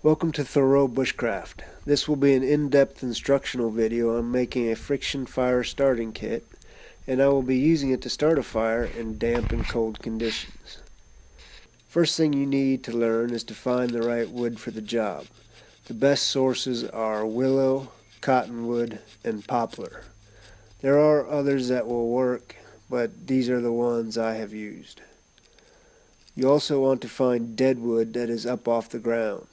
Welcome to Thoreau Bushcraft. This will be an in-depth instructional video on making a friction fire starting kit, and I will be using it to start a fire in damp and cold conditions. First thing you need to learn is to find the right wood for the job. The best sources are willow, cottonwood, and poplar. There are others that will work, but these are the ones I have used. You also want to find dead wood that is up off the ground.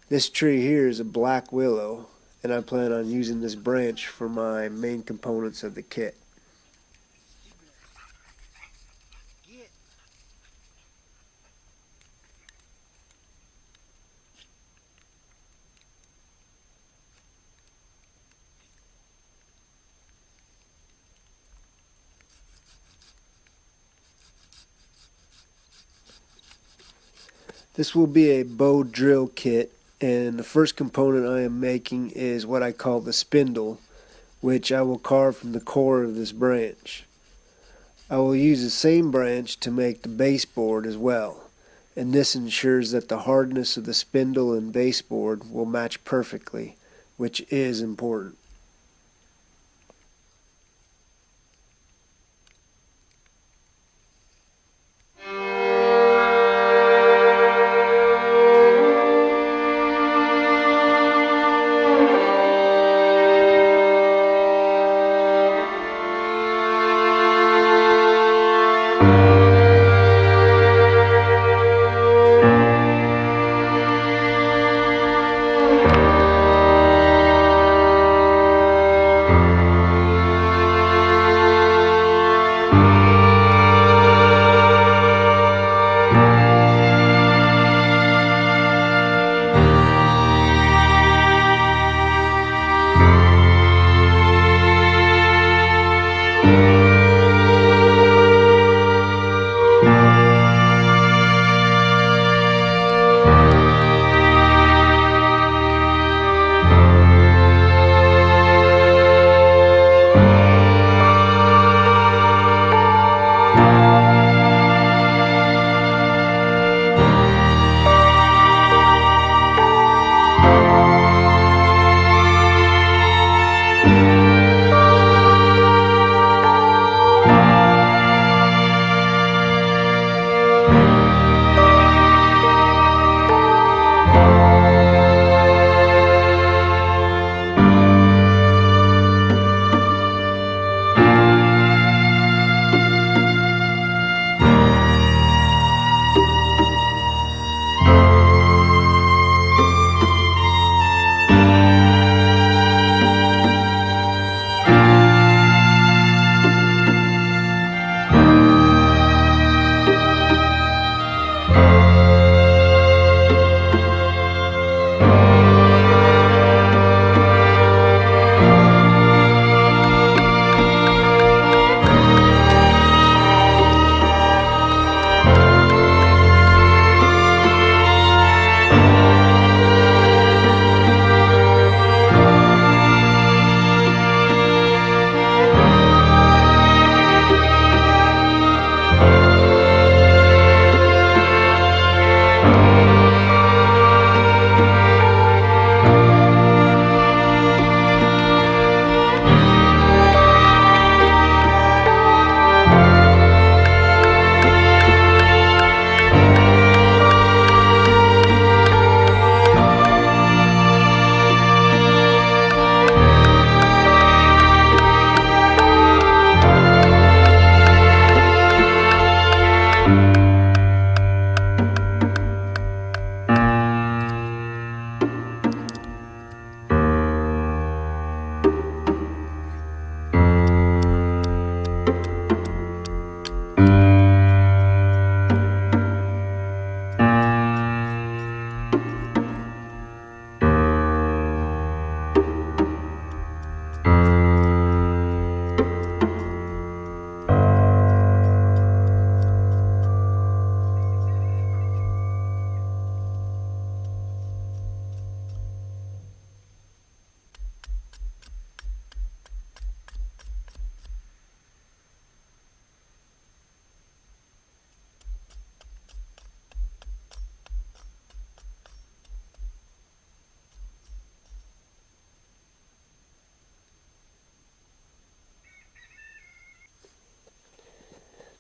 This tree here is a black willow, and I plan on using this branch for my main components of the kit. This will be a bow drill kit, and the first component I am making is what I call the spindle, which I will carve from the core of this branch. I will use the same branch to make the baseboard as well, and this ensures that the hardness of the spindle and baseboard will match perfectly, which is important.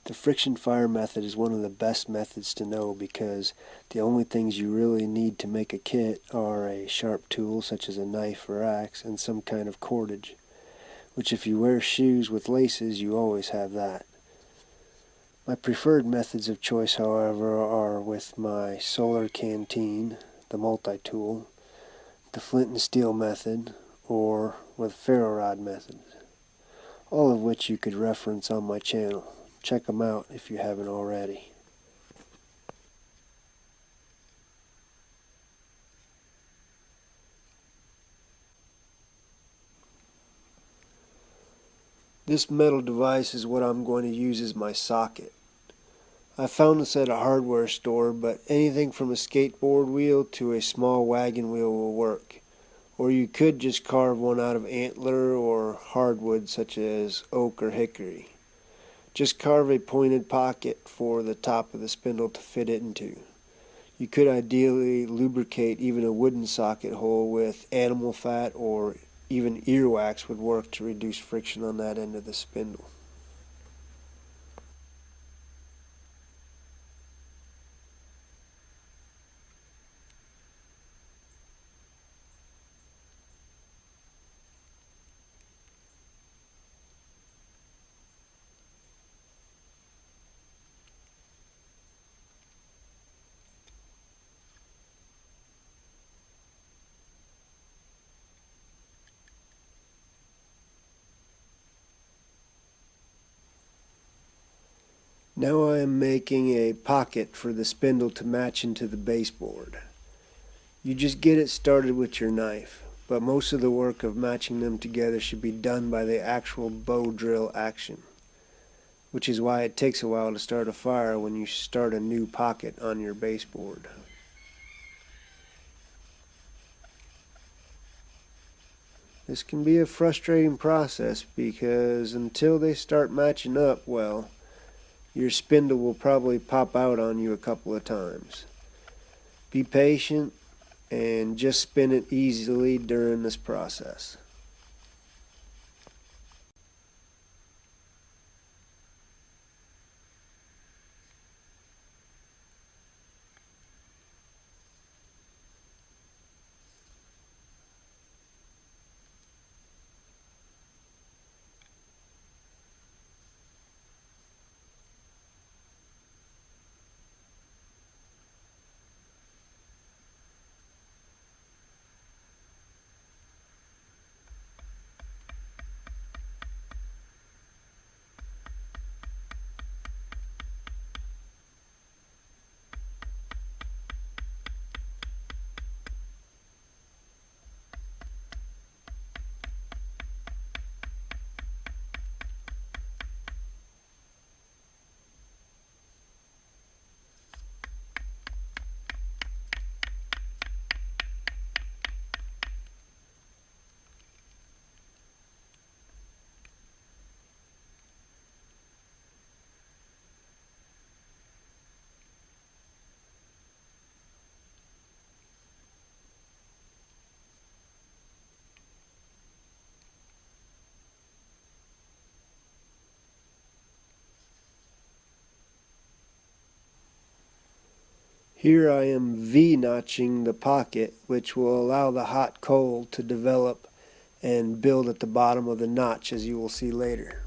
The friction fire method is one of the best methods to know because the only things you really need to make a kit are a sharp tool such as a knife or axe and some kind of cordage, which if you wear shoes with laces you always have that. My preferred methods of choice, however, are with my solar canteen, the multi-tool, the flint and steel method, or with ferro rod method, all of which you could reference on my channel. Check them out if you haven't already. This metal device is what I'm going to use as my socket. I found this at a hardware store, but anything from a skateboard wheel to a small wagon wheel will work. Or you could just carve one out of antler or hardwood such as oak or hickory. Just carve a pointed pocket for the top of the spindle to fit it into. You could ideally lubricate even a wooden socket hole with animal fat, or even earwax would work to reduce friction on that end of the spindle. Now I am making a pocket for the spindle to match into the baseboard. You just get it started with your knife, but most of the work of matching them together should be done by the actual bow drill action, which is why it takes a while to start a fire when you start a new pocket on your baseboard. This can be a frustrating process because until they start matching up well, your spindle will probably pop out on you a couple of times. Be patient and just spin it easily during this process. Here I am V-notching the pocket, which will allow the hot coal to develop and build at the bottom of the notch, as you will see later.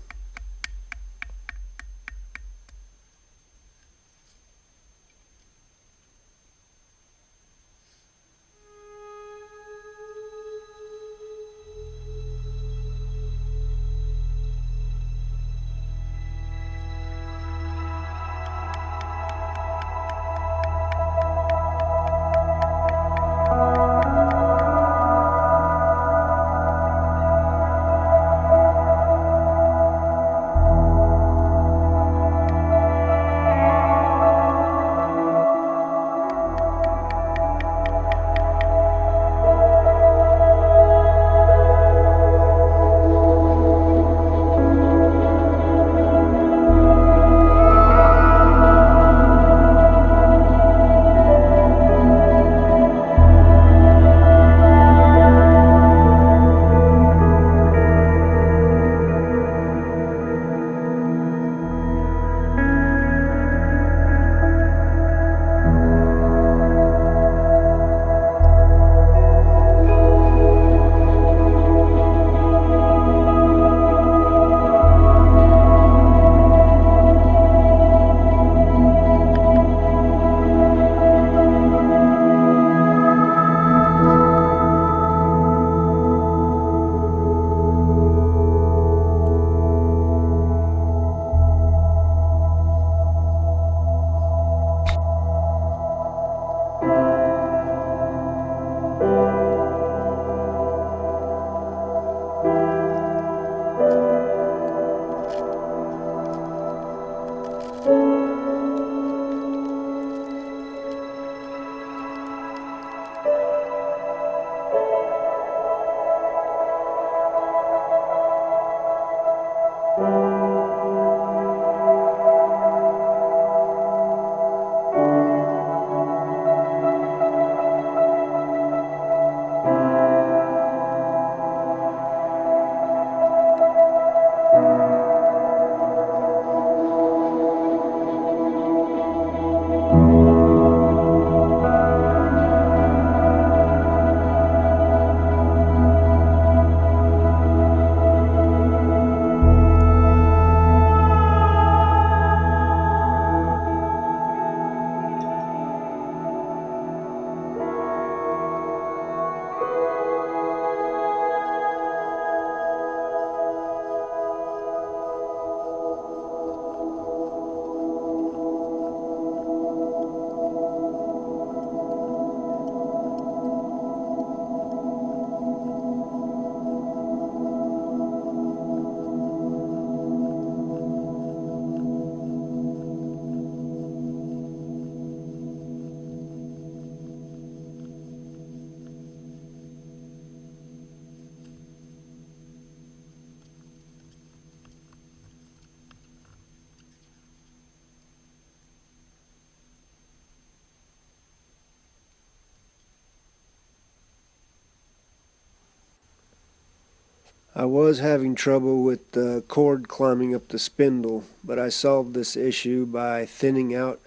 I was having trouble with the cord climbing up the spindle, but I solved this issue by thinning out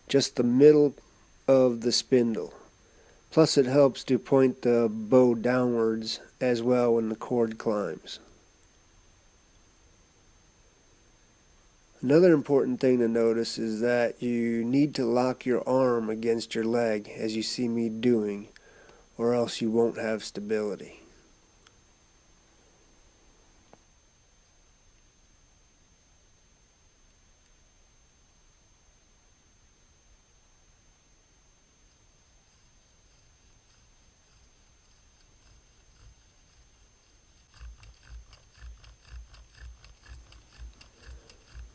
just the middle of the spindle. Plus it helps to point the bow downwards as well when the cord climbs. Another important thing to notice is that you need to lock your arm against your leg as you see me doing, or else you won't have stability.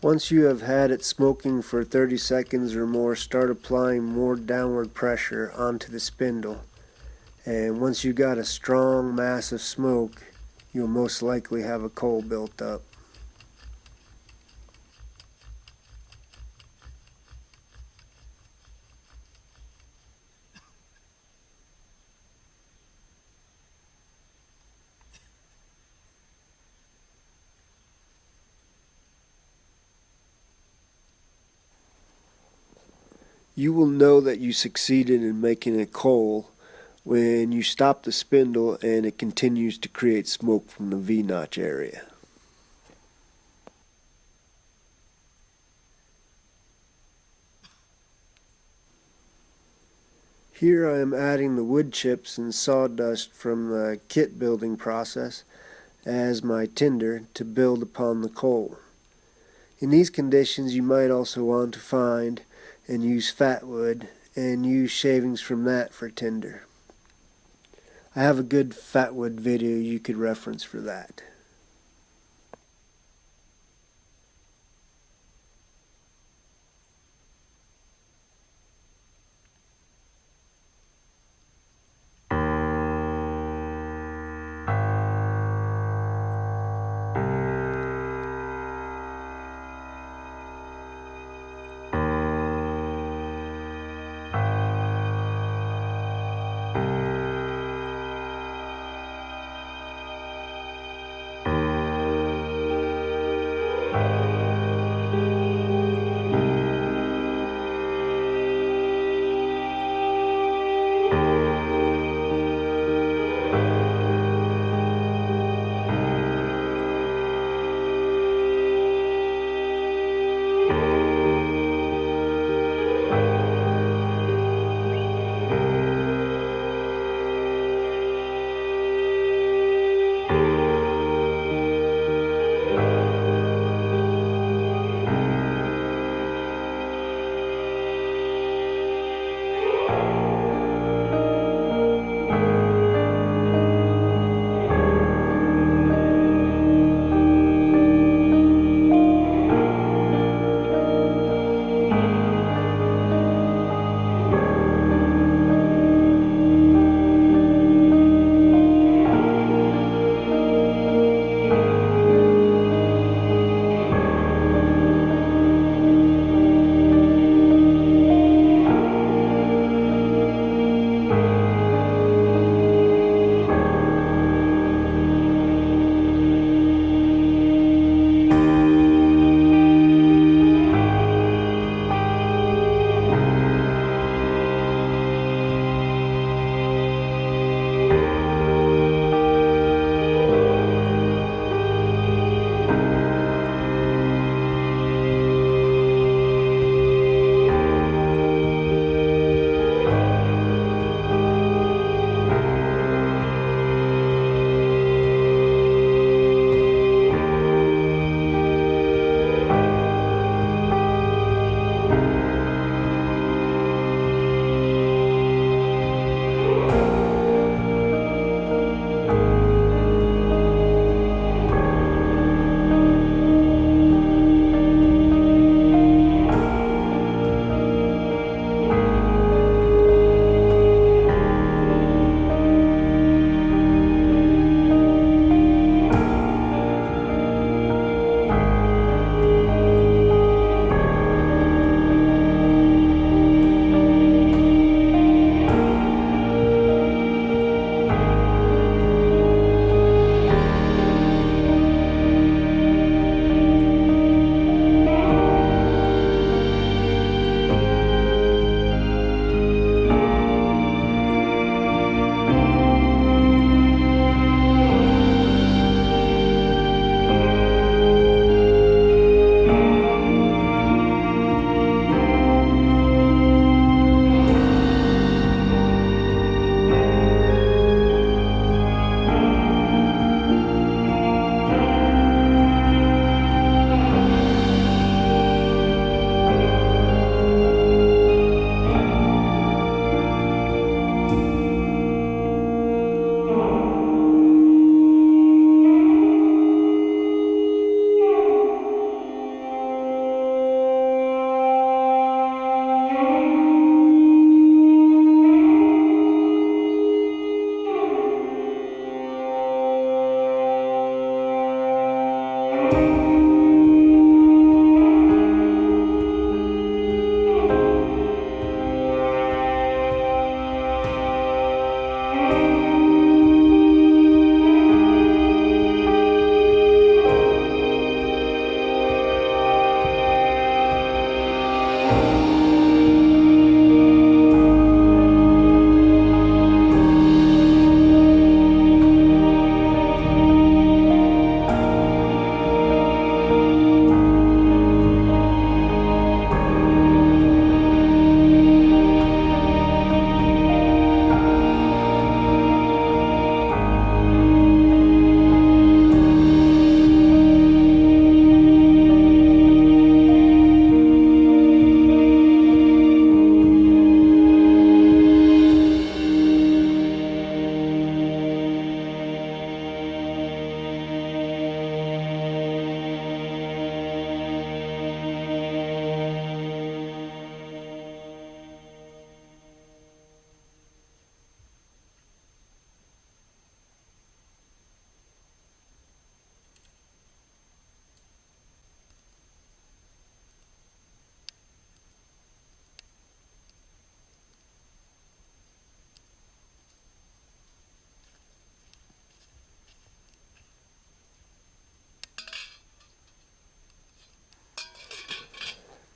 Once you have had it smoking for 30 seconds or more, start applying more downward pressure onto the spindle. And once you got a strong mass of smoke, you'll most likely have a coal built up. You will know that you succeeded in making a coal when you stop the spindle and it continues to create smoke from the V-notch area. Here I am adding the wood chips and sawdust from the kit building process as my tinder to build upon the coal. In these conditions you might also want to find and use fat wood and use shavings from that for tinder. I have a good fat wood video you could reference for that.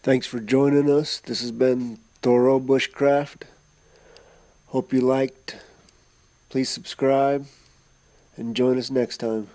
Thanks for joining us. This has been Thorough Bushcraft. Hope you liked. Please subscribe and join us next time.